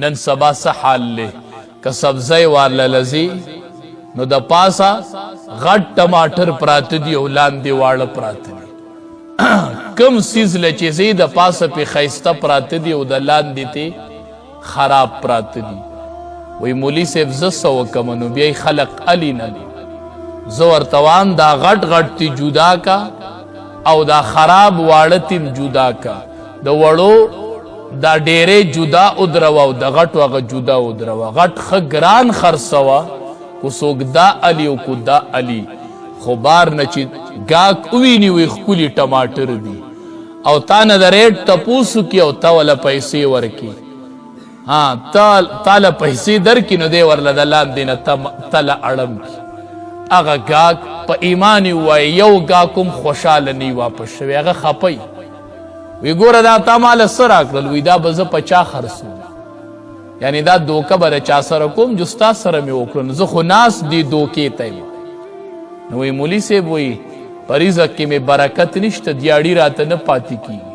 نن سبا څه حال لی که سبزی وارله لذي نو د پاسه غټ ټماټر پراته دي او لاندې واړه پراته دي کم سیز له چې زی د پاسه پې ښایسته پراته دي او د لاندې ته خراب پراته دي وی مولي صاحب زه څه وکمه نو بیا خلق علي نه دي زه ورته وایم دا غټ غټ تی جدا کا او دا خراب واړه تیم جدا کا د وړو دا ډیرې جدا ودروه او د غټو هغه جدا ودروه غټ ښه ګران خرڅوه کو څوک دا علي او کو دا علي خو بار نه چې ګاک وویني وی ښکلي ټماټر دي او تا نه د ریټ تپوس وکړي او تا وله پیسې ورکړي تا له پیسې درکړي نو دی ورله د لاندې نه تله اړم کړي هغه ګاک په ایمان یې ووایي یو ګاک هم خوشحاله نه واپس شوی هغه خپی وی ګوره دا تا ماله څه راکړل وی دا به زه په چا خرڅوم یعنی دا دوکه به د چا سره کوم جو ستا سره مې وکړل زه خو ناست دې دوکې ته یم نو وی مولي صاحب وی په رزق کې مې برکت نشته دیاړي راته نه پاتې کېږي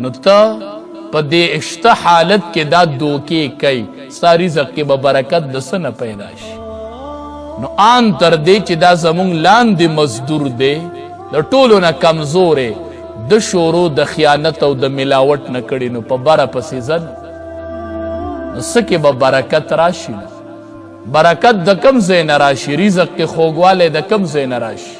نو ته په دې اشته حالت کې دا دوکې کوي ستا رزق کې به برکت د څه نه پیدا شي نو آن تر دې چې دا زمونږ لاندې مزدور دی د ټولو نه کمزورې د شورو د خیانت او د ملاوټ نه کړي نو په بره پسې ځل نو څه کې به برکت راشي برکت د کم ځای نه راشي رزق کې خوږوالی د کم ځای نه راشي